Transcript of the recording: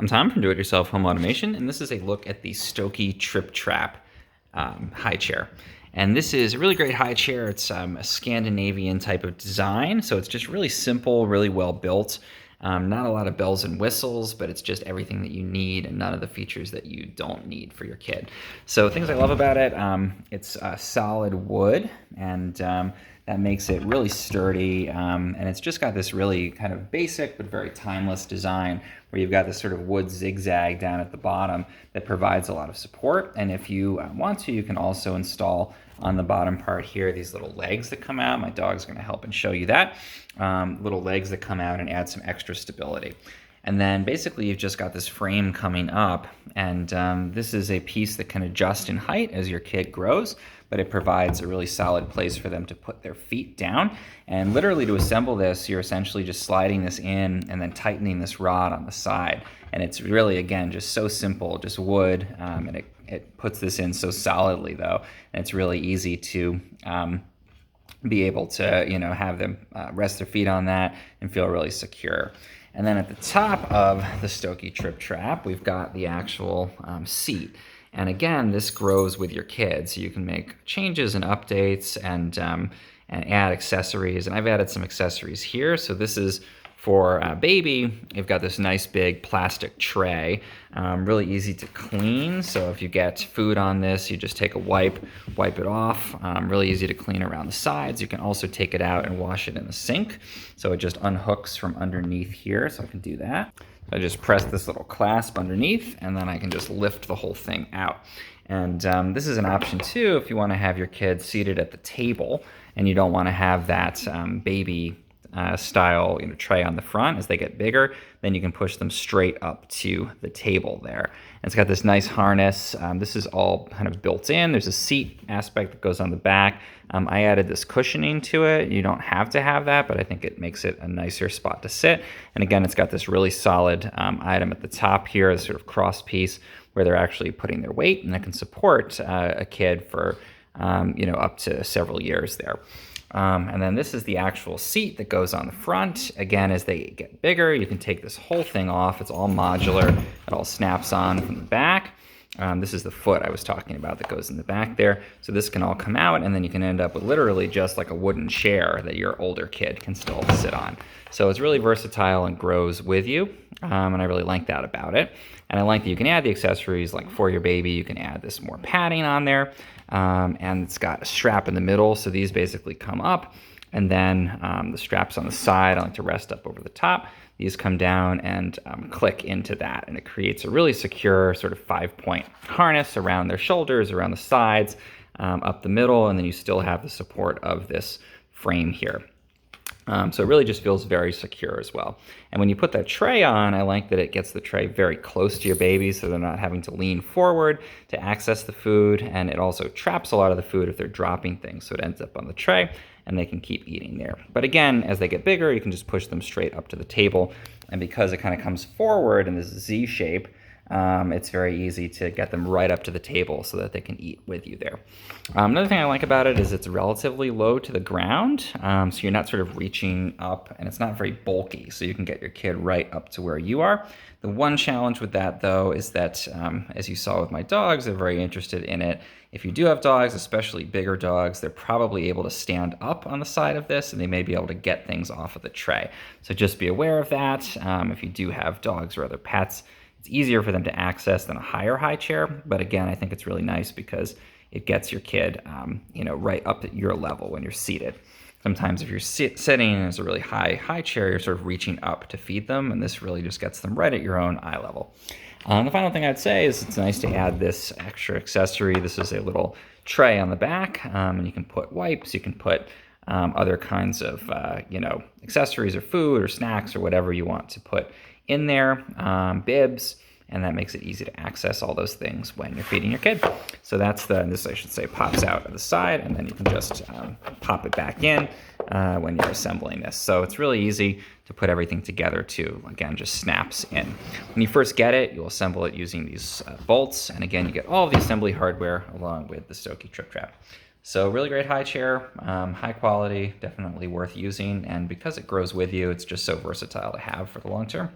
I'm Tom from Do-It-Yourself Home Automation, and this is a look at the Stokke Tripp Trapp high chair. And this is a really great high chair. It's a Scandinavian type of design, so it's just really simple, really well built. Not a lot of bells and whistles, but it's just everything that you need and none of the features that you don't need for your kid. So things I love about it, it's solid wood, and that makes it really sturdy, and it's just got this really kind of basic but very timeless design where you've got this sort of wood zigzag down at the bottom that provides a lot of support. And if you want to, you can also install on the bottom part here these little legs that come out. My dog's going to help and show you that. Little legs that come out and add some extra stability. And then basically you've just got this frame coming up, and this is a piece that can adjust in height as your kid grows, but it provides a really solid place for them to put their feet down. And literally to assemble this, you're essentially just sliding this in and then tightening this rod on the side. And it's really, again, just so simple, just wood, and it puts this in so solidly though, and it's really easy to be able to, have them rest their feet on that and feel really secure. And then at the top of the Stokke Tripp Trapp, we've got the actual seat. And again, this grows with your kids. So you can make changes and updates and add accessories. And I've added some accessories here. So this is for a baby. You've got this nice big plastic tray, really easy to clean. So if you get food on this, you just take a wipe it off. Really easy to clean around the sides. You can also take it out and wash it in the sink. So it just unhooks from underneath here. So I can do that. I just press this little clasp underneath, and then I can just lift the whole thing out. And this is an option too if you want to have your kids seated at the table and you don't want to have that baby style tray on the front. As they get bigger, then you can push them straight up to the table there. And it's got this nice harness. This is all kind of built in. There's a seat aspect that goes on the back. I added this cushioning to it. You don't have to have that, but I think it makes it a nicer spot to sit. And again, it's got this really solid item at the top here, a sort of cross piece where they're actually putting their weight, and it can support a kid for up to several years there. And then this is the actual seat that goes on the front. Again, as they get bigger, you can take this whole thing off. It's all modular. It all snaps on from the back. This is the foot I was talking about that goes in the back there. So this can all come out, and then you can end up with literally just like a wooden chair that your older kid can still sit on. So it's really versatile and grows with you, and I really like that about it. And I like that you can add the accessories, like for your baby, you can add this more padding on there, and it's got a strap in the middle, so these basically come up, and then the straps on the side, I like to rest up over the top. These come down and click into that, and it creates a really secure sort of 5-point harness around their shoulders, around the sides, up the middle, and then you still have the support of this frame here. So it really just feels very secure as well. And when you put that tray on, I like that it gets the tray very close to your baby, so they're not having to lean forward to access the food, and it also traps a lot of the food if they're dropping things, so it ends up on the tray and they can keep eating there. But again, as they get bigger, you can just push them straight up to the table, and because it kind of comes forward in this Z shape, it's very easy to get them right up to the table so that they can eat with you there. Another thing I like about it is it's relatively low to the ground, so you're not sort of reaching up, and it's not very bulky, so you can get your kid right up to where you are. The one challenge with that, though, is that, as you saw with my dogs, they're very interested in it. If you do have dogs, especially bigger dogs, they're probably able to stand up on the side of this, and they may be able to get things off of the tray. So just be aware of that. If you do have dogs or other pets, it's easier for them to access than a high chair, but again, I think it's really nice because it gets your kid, right up at your level when you're seated. Sometimes if you're sitting and it's a really high chair, you're sort of reaching up to feed them, and this really just gets them right at your own eye level. The final thing I'd say is it's nice to add this extra accessory. This is a little tray on the back, and you can put wipes, you can put other kinds of, accessories or food or snacks or whatever you want to put in there, bibs, and that makes it easy to access all those things when you're feeding your kid. So this I should say pops out of the side, and then you can just pop it back in when you're assembling this. So it's really easy to put everything together too. Again, just snaps in. When you first get it, you'll assemble it using these bolts, and again, you get all of the assembly hardware along with the Stokke Tripp Trapp. So really great high chair, high quality, definitely worth using, and because it grows with you, it's just so versatile to have for the long term.